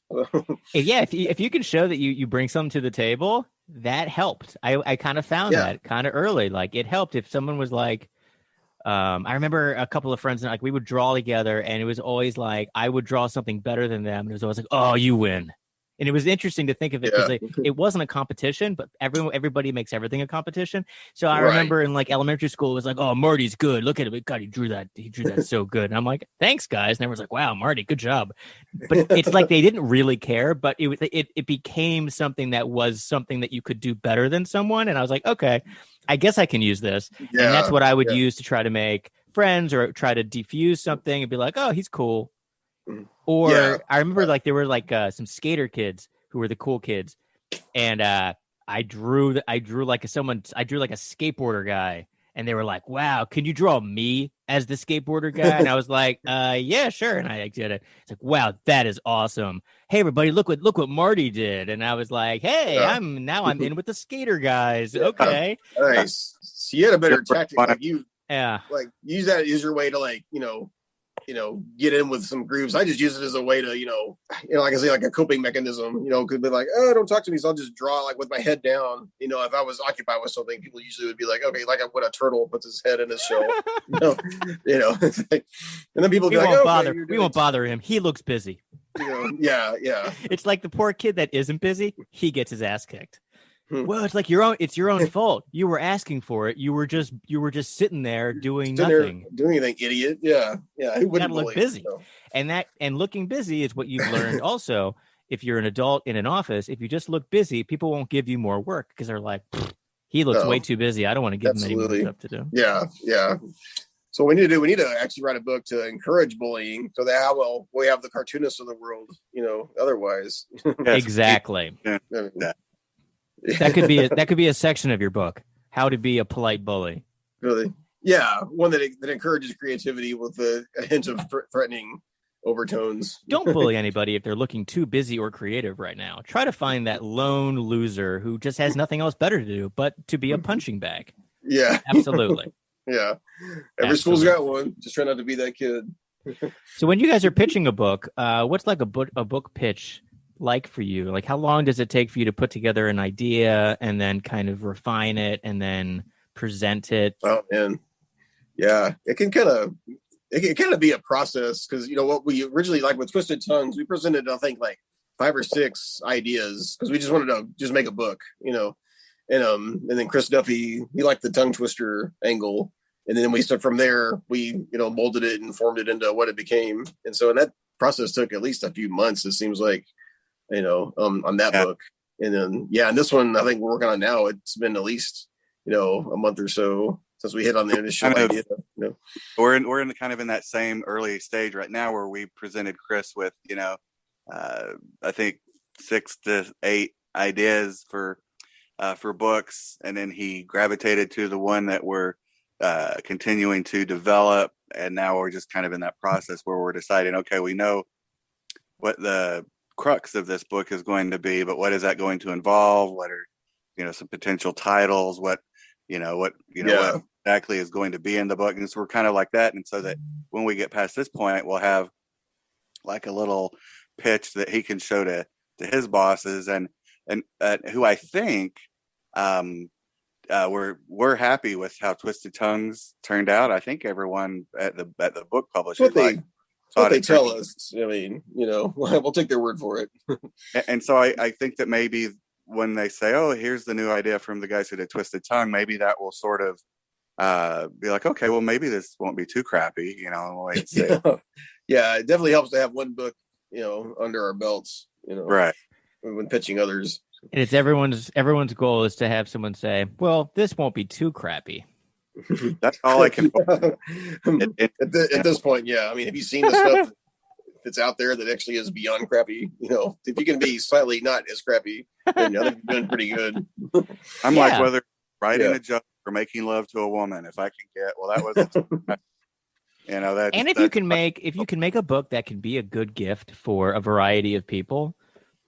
Speaker 2: Yeah, if you can show that you bring something to the table, that helped. I kind of found that kind of early. Like it helped if someone was like, I remember a couple of friends, like we would draw together, and it was always like I would draw something better than them, and it was always like, "Oh, you win." And it was interesting to think of it because it wasn't a competition, but everybody makes everything a competition. So I remember in like elementary school, it was like, "Oh, Marty's good. Look at him. God, he drew that so good." And I'm like, "Thanks, guys." And everyone's like, "Wow, Marty, good job." But it's like they didn't really care, but it became something that was something that you could do better than someone. And I was like, okay, I guess I can use this. Yeah, and that's what I would use to try to make friends or try to defuse something and be like, "Oh, he's cool." Or I remember like there were like some skater kids who were the cool kids, and I drew like a skateboarder guy, and they were like, "Wow, can you draw me as the skateboarder guy?" And I was like, "Yeah, sure." And I did it. It's like, "Wow, that is awesome! Hey, everybody, look what Marty did." And I was like, "Hey, I'm in with the skater guys." Okay,
Speaker 3: nice. So you had a better tactic, like you, like use that as your way to like get in with some groups. I just use it as a way to, like I say, like a coping mechanism, could be like, "Oh, don't talk to me." So I'll just draw like with my head down. If I was occupied with something, people usually would be like, "Okay," like when a turtle puts his head in his shell, and then people be
Speaker 2: we won't bother him. He looks busy.
Speaker 3: Yeah.
Speaker 2: It's like the poor kid that isn't busy. He gets his ass kicked. Well, it's like it's your own fault. You were asking for it. You were just sitting there doing nothing.
Speaker 3: Doing anything, idiot. Yeah. Who wouldn't
Speaker 2: look busy? So. And looking busy is what you've learned also. If you're an adult in an office, if you just look busy, people won't give you more work because they're like, "He looks way too busy. I don't want to give him any more stuff to do."
Speaker 3: Yeah. So we need to actually write a book to encourage bullying, so that we have the cartoonists of the world, otherwise.
Speaker 4: Yes.
Speaker 2: Exactly.
Speaker 4: Yeah.
Speaker 2: That could be a section of your book. How to be a polite bully.
Speaker 3: Really? Yeah, one that encourages creativity with a hint of threatening overtones.
Speaker 2: Don't bully anybody if they're looking too busy or creative right now. Try to find that lone loser who just has nothing else better to do but to be a punching bag.
Speaker 3: Yeah.
Speaker 2: Absolutely.
Speaker 3: Yeah. Every school's got one. Just try not to be that kid.
Speaker 2: So when you guys are pitching a book, what's like a book pitch like for you? Like, how long does it take for you to put together an idea and then kind of refine it and then present it?
Speaker 3: Oh man. Yeah. It can kind of be a process, because what we originally, like with Twisted Tongues, we presented, I think, like 5 or 6 ideas, because we just wanted to just make a book, and then Chris Duffy, he liked the tongue twister angle, and then we started from there. We molded it and formed it into what it became, and that process took at least a few months, it seems like, on that book. And then and this one I think we're working on now, it's been at least a month or so since we hit on the initial idea.
Speaker 4: We're in kind of in that same early stage right now, where we presented Chris with I think 6 to 8 ideas for books, and then he gravitated to the one that we're continuing to develop, and now we're just kind of in that process where we're deciding, okay, we know what the crux of this book is going to be, but what is that going to involve? What are some potential titles? What exactly is going to be in the book? And so we're kind of like that, and so that when we get past this point, we'll have like a little pitch that he can show to his bosses, and who I think we're happy with how Twisted Tongues turned out. I think everyone at the book publisher
Speaker 3: what they tell us. I mean, we'll take their word for it.
Speaker 4: And so I think that maybe when they say, "Oh, here's the new idea from the guys who did Twisted Tongue," maybe that will sort of be like, "Okay, well, maybe this won't be too crappy." Wait and see.
Speaker 3: Yeah, it definitely helps to have one book, under our belts.
Speaker 4: Right.
Speaker 3: When pitching others.
Speaker 2: And it's everyone's goal is to have someone say, "Well, this won't be too crappy."
Speaker 4: That's all I can.
Speaker 3: At this point, yeah. I mean, have you seen the stuff that's out there that actually is beyond crappy? If you can be slightly not as crappy, then I think you're doing pretty good.
Speaker 4: I'm like, whether writing a joke or making love to a woman, if I can get, well, that was, that.
Speaker 2: And if you can make a book that can be a good gift for a variety of people,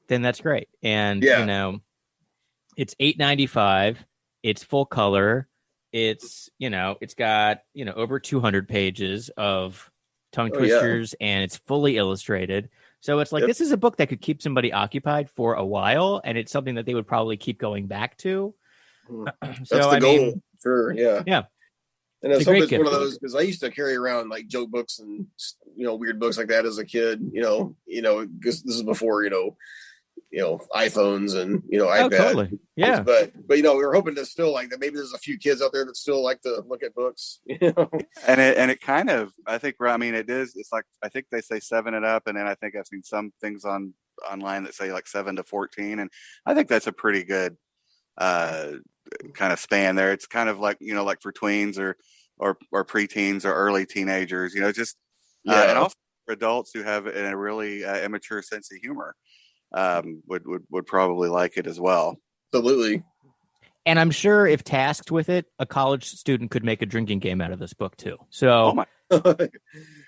Speaker 2: then that's great. And it's $8.95. It's full color. It's it's got over 200 pages of tongue twisters, and it's fully illustrated. So it's like, this is a book that could keep somebody occupied for a while, and it's something that they would probably keep going back to.
Speaker 3: That's the goal. Sure. Yeah.
Speaker 2: Yeah.
Speaker 3: And I hope it's one of those, because I used to carry around like joke books and weird books like that as a kid. Because this is before iPhones and iPad.
Speaker 2: Totally. Yeah.
Speaker 3: But we were hoping to still like that. Maybe there's a few kids out there that still like to look at books.
Speaker 4: And it kind of, I think, I mean, it is. It's like, I think they say 7 and up, and then I think I've seen some things online that say like 7 to 14, and I think that's a pretty good kind of span there. It's kind of like like for tweens or preteens or early teenagers, and also for adults who have a really immature sense of humor. Would probably like it as well.
Speaker 3: Absolutely.
Speaker 2: And I'm sure if tasked with it, a college student could make a drinking game out of this book too. So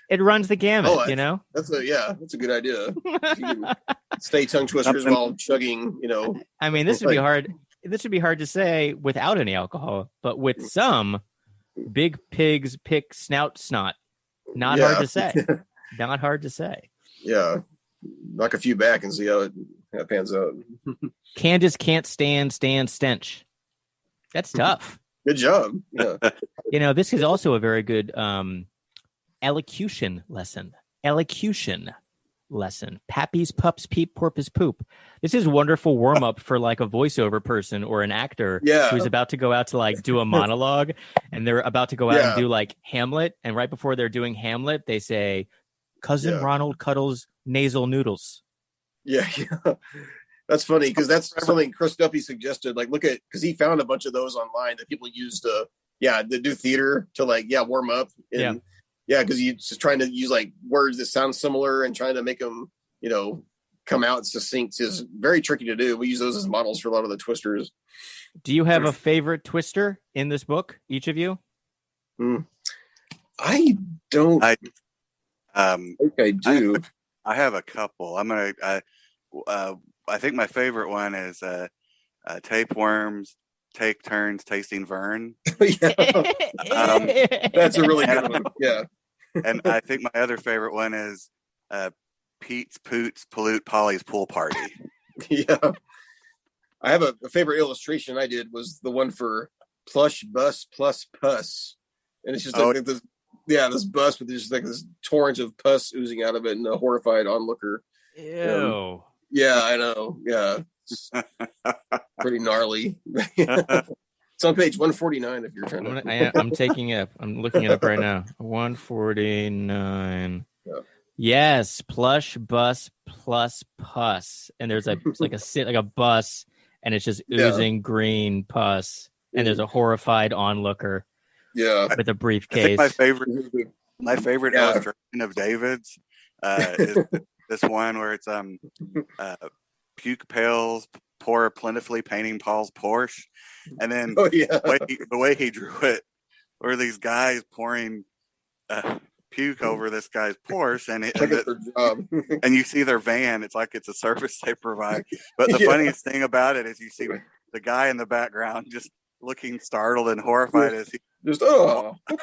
Speaker 2: it runs the gamut,
Speaker 3: That's a good idea. Stay tongue twisters while chugging,
Speaker 2: I mean, this would be hard. This would be hard to say without any alcohol, but with some, big pigs pick snout snot. Not hard to say. Not hard to say.
Speaker 3: Yeah. Knock a few back and see how it pans out.
Speaker 2: Candace can't stand stench. That's tough.
Speaker 3: Good job. Yeah.
Speaker 2: This is also a very good elocution lesson. Pappy's pups peep porpoise poop. This is wonderful warm up for like a voiceover person or an actor who's about to go out to like do a monologue, and they're about to go out and do like Hamlet, and right before they're doing Hamlet, they say, "Cousin Ronald cuddles nasal noodles."
Speaker 3: Yeah. That's funny, because that's something Chris Duffy suggested. Like, look at, because he found a bunch of those online that people use to to do theater to warm up. And because you just trying to use like words that sound similar and trying to make them, come out succinct is very tricky to do. We use those as models for a lot of the twisters.
Speaker 2: Do you have a favorite twister in this book, each of you?
Speaker 3: I don't.
Speaker 4: I
Speaker 3: think I do.
Speaker 4: I have a couple. I think my favorite one is tapeworms take turns tasting Vern.
Speaker 3: That's a really good one. Yeah.
Speaker 4: And I think my other favorite one is Pete's Poots Pollute Polly's Pool Party.
Speaker 3: Yeah. I have a favorite illustration I did was the one for Plush Bus Plus Pus. And it's just this bus with just like this torrent of pus oozing out of it and a horrified onlooker.
Speaker 2: Ew.
Speaker 3: Yeah, I know. Yeah. It's pretty gnarly. It's on page 149 if you're trying to.
Speaker 2: I'm taking it up. I'm looking it up right now. 149. Yeah. Yes, plush bus plus pus, and there's like a bus, and it's just oozing green pus, and there's a horrified onlooker.
Speaker 3: Yeah,
Speaker 4: with
Speaker 2: a briefcase.
Speaker 4: I think my favorite illustration of David's is this one where it's puke pails pour plentifully painting Paul's Porsche, and then the way he drew it, were these guys pouring puke over this guy's Porsche, and you see their van. It's like it's a service they provide. But the funniest thing about it is you see the guy in the background just looking startled and horrified as he just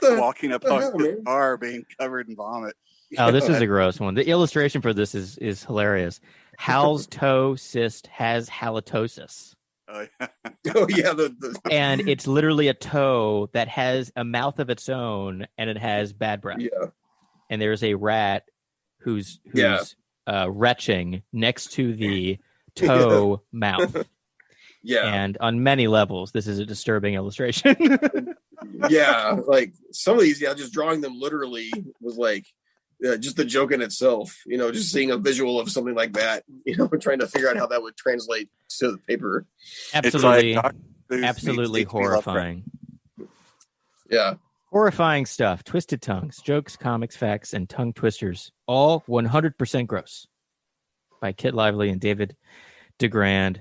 Speaker 4: walking up on his car being covered in vomit.
Speaker 2: Oh, this is a gross one. The illustration for this is hilarious. Hal's toe cyst has halitosis.
Speaker 3: Oh yeah.
Speaker 2: And it's literally a toe that has a mouth of its own, and it has bad breath.
Speaker 3: Yeah.
Speaker 2: And there's a rat who's retching next to the toe mouth.
Speaker 3: Yeah.
Speaker 2: And on many levels, this is a disturbing illustration.
Speaker 3: Yeah, like some of these, just drawing them literally was like just the joke in itself. Just seeing a visual of something like that. Trying to figure out how that would translate to the paper.
Speaker 2: Absolutely, absolutely horrifying.
Speaker 3: Yeah,
Speaker 2: horrifying stuff. Twisted tongues, jokes, comics, facts, and tongue twisters. All 100% gross. By Kit Lively and David DeGrand.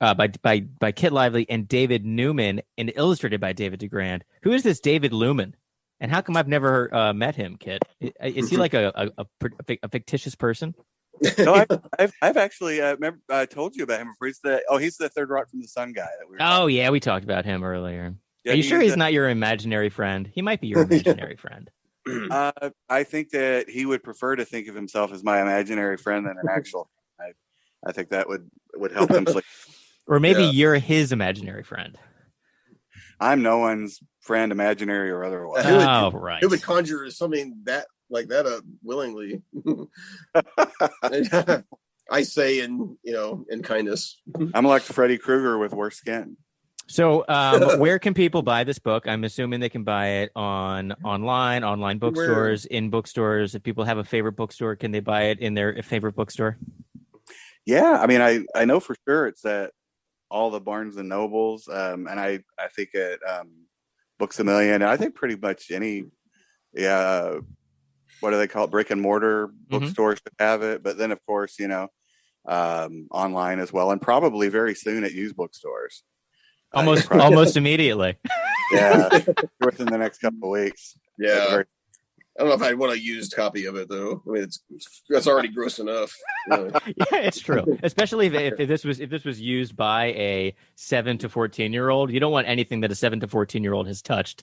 Speaker 2: By Kit Lively and David Newman, and illustrated by David DeGrand. Who is this David Lumen? And how come I've never met him, Kit? Is he like a fictitious person?
Speaker 4: No, I've actually remember I told you about him. He's the Third Rock from the Sun guy.
Speaker 2: Yeah, we talked about him earlier. Yeah, are you sure he's not your imaginary friend? He might be your imaginary friend.
Speaker 4: I think that he would prefer to think of himself as my imaginary friend than an actual. I think that would help him sleep.
Speaker 2: Or maybe you're his imaginary friend.
Speaker 4: I'm no one's friend, imaginary or otherwise.
Speaker 2: Right.
Speaker 3: Who would conjure something like that willingly? I say in kindness.
Speaker 4: I'm like Freddy Krueger with worse skin.
Speaker 2: So where can people buy this book? I'm assuming they can buy it online bookstores, in bookstores. If people have a favorite bookstore, can they buy it in their favorite bookstore?
Speaker 4: Yeah, I mean, I know for sure it's at all the Barnes and Nobles, and I think at Books A Million, and I think pretty much any, what do they call it, brick and mortar bookstores should have it. But then, of course, online as well, and probably very soon at used bookstores.
Speaker 2: Almost immediately.
Speaker 4: Yeah, within the next couple of weeks.
Speaker 3: Yeah. I don't know if I'd want a used copy of it, though. I mean, that's already gross enough.
Speaker 2: Yeah, it's true. Especially if this was used by a 7 to 14-year-old. You don't want anything that a 7 to 14-year-old has touched.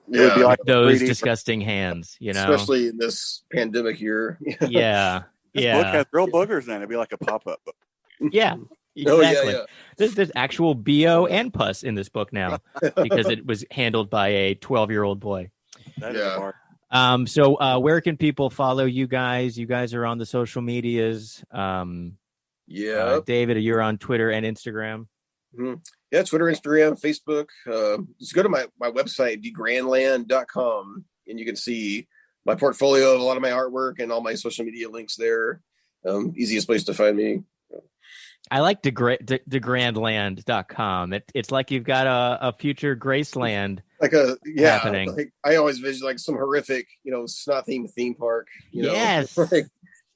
Speaker 3: Yeah. It would be
Speaker 2: like those disgusting hands,
Speaker 3: Especially in this pandemic year.
Speaker 2: Yeah.
Speaker 4: This book has real boogers in it. It'd be like a pop-up book.
Speaker 2: Yeah. Exactly.
Speaker 3: Oh, yeah.
Speaker 2: There's actual BO and pus in this book now because it was handled by a 12-year-old boy.
Speaker 4: That is hard.
Speaker 2: So where can people follow you guys? You guys are on the social medias. David, you're on Twitter and Instagram.
Speaker 3: Mm-hmm. Yeah, Twitter, Instagram, Facebook. Just go to my website, DeGrandland.com, and you can see my portfolio of a lot of my artwork and all my social media links there. Easiest place to find me.
Speaker 2: I like DeGrandland.com. It's like you've got a future Graceland happening.
Speaker 3: Like I always vision like some horrific, snot themed theme park.
Speaker 2: Yes.
Speaker 3: Like,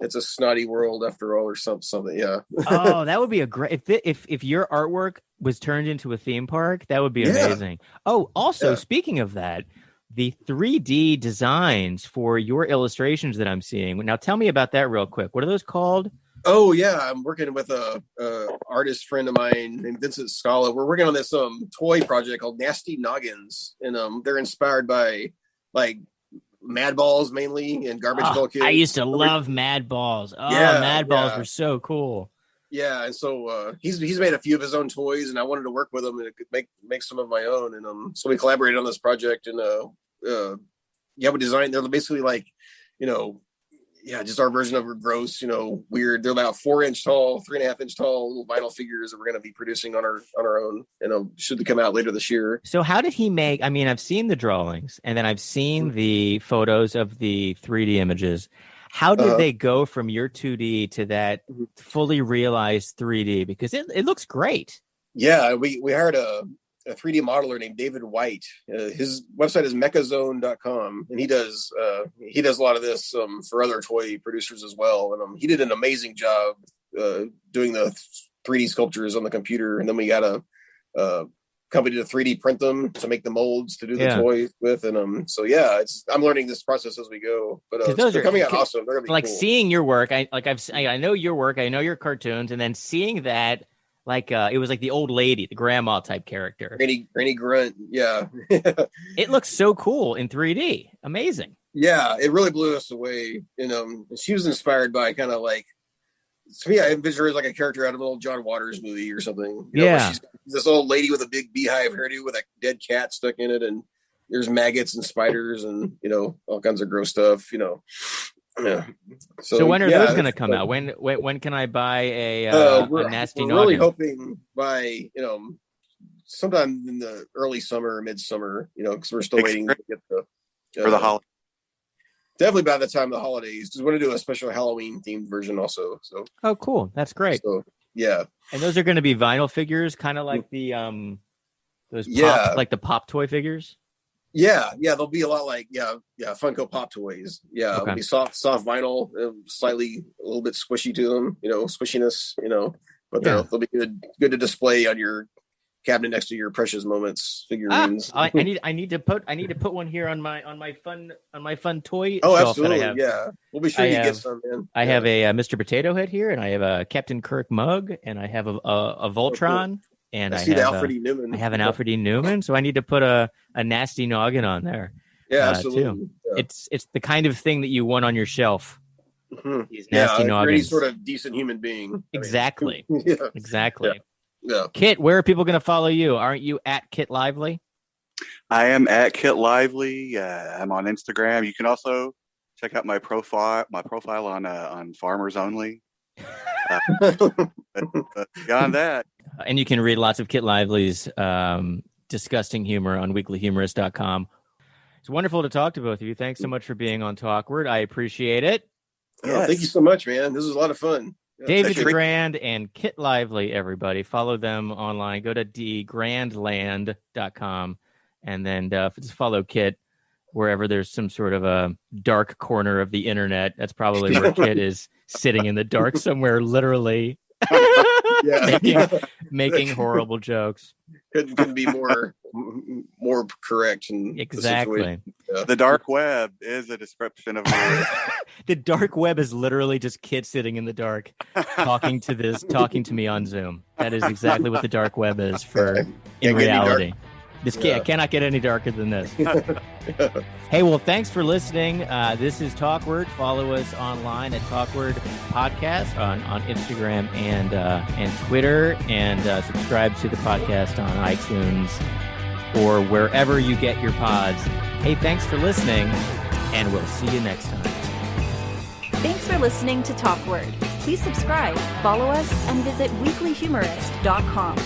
Speaker 3: it's a snotty world after all, or something. Yeah.
Speaker 2: Oh, that would be a great if your artwork was turned into a theme park, that would be amazing. Oh, also speaking of that, the 3D designs for your illustrations that I'm seeing. Now, tell me about that real quick. What are those called?
Speaker 3: Oh yeah, I'm working with a artist friend of mine named Vincent Scala. We're working on this toy project called Nasty Noggins, and they're inspired by like Mad Balls mainly and Garbage Pail Kids.
Speaker 2: I used to love Mad Balls. Oh, yeah, Mad Balls were so cool.
Speaker 3: Yeah, and so he's made a few of his own toys, and I wanted to work with him and make some of my own, and so we collaborated on this project, and we designed. They're basically like, just our version of gross, weird. They're about 4-inch tall, 3.5-inch tall little vinyl figures that we're going to be producing on our own, and should come out later this year.
Speaker 2: So how did he make? I mean, I've seen the drawings, and then I've seen the photos of the 3D images. How did they go from your 2D to that fully realized 3D? Because it looks great.
Speaker 3: Yeah, we hired a 3D modeler named David White. His website is mechazone.com, and he does a lot of this for other toy producers as well. And he did an amazing job doing the 3D sculptures on the computer. And then we got a company to 3D print them to make the molds to do the toys with. And I'm learning this process as we go. But they're coming out awesome. They're gonna be cool.
Speaker 2: Seeing your work. I know your work. I know your cartoons, and then seeing that. Like it was like the old lady, the grandma type character.
Speaker 3: Granny Grunt, yeah.
Speaker 2: It looks so cool in 3D. Amazing.
Speaker 3: Yeah, it really blew us away. She was inspired by kind of like, to me, I envision her as like a character out of an old John Waters movie or something. She's this old lady with a big beehive hairdo with a dead cat stuck in it, and there's maggots and spiders and all kinds of gross stuff. Yeah.
Speaker 2: So when are those going to come out? When can I buy a Nasty Noggin?
Speaker 3: We're really hoping by sometime in the early summer or midsummer. Because we're still waiting to get
Speaker 4: for the holiday.
Speaker 3: Definitely by the time of the holidays. Just want to do a special Halloween themed version also. So
Speaker 2: cool, that's great.
Speaker 3: So yeah,
Speaker 2: and those are going to be vinyl figures, kind of like the like the pop toy figures.
Speaker 3: Yeah, they'll be a lot like Funko Pop toys. Yeah, it'll be soft vinyl, slightly a little bit squishy to them, squishiness, but they'll be good to display on your cabinet next to your Precious Moments figurines.
Speaker 2: I need to put one here on my fun toy.
Speaker 3: Oh,
Speaker 2: shelf
Speaker 3: absolutely,
Speaker 2: that I have.
Speaker 3: yeah. We'll be sure you get some, man.
Speaker 2: I have a Mr. Potato Head here, and I have a Captain Kirk mug, and I have a Voltron.
Speaker 3: Cool.
Speaker 2: And I
Speaker 3: see the Alfred E. Newman.
Speaker 2: I have an Alfred E. Newman, so I need to put a Nasty Noggin on there.
Speaker 3: Yeah, absolutely. Too. Yeah.
Speaker 2: It's the kind of thing that you want on your shelf.
Speaker 3: Mm-hmm.
Speaker 2: These Nasty Noggins.
Speaker 3: Any sort of decent human being.
Speaker 2: Exactly. Exactly.
Speaker 3: Yeah.
Speaker 2: Kit, where are people going to follow you? Aren't you at Kit Lively?
Speaker 4: I am at Kit Lively. I'm on Instagram. You can also check out my profile on Farmers Only. But beyond that.
Speaker 2: And you can read lots of Kit Lively's disgusting humor on weeklyhumorist.com. It's wonderful to talk to both of you. Thanks so much for being on Talkward. I appreciate it.
Speaker 3: Yes. Thank you so much, man. This was a lot of fun.
Speaker 2: David DeGrand and Kit Lively, everybody. Follow them online. Go to DeGrandland.com and then just follow Kit wherever there's some sort of a dark corner of the internet. That's probably where Kit is sitting in the dark somewhere, literally. making horrible jokes.
Speaker 3: Couldn't be more correct.
Speaker 2: Exactly.
Speaker 4: The dark web is a description of
Speaker 2: the dark web is literally just Kit sitting in the dark talking to me on Zoom. That is exactly what the dark web is in reality. I cannot get any darker than this. Hey, well, thanks for listening. This is Talkward. Follow us online at Talkward Podcast on Instagram and Twitter, and subscribe to the podcast on iTunes or wherever you get your pods. Hey, thanks for listening, and we'll see you next time.
Speaker 1: Thanks for listening to Talkward. Please subscribe, follow us, and visit weeklyhumorist.com.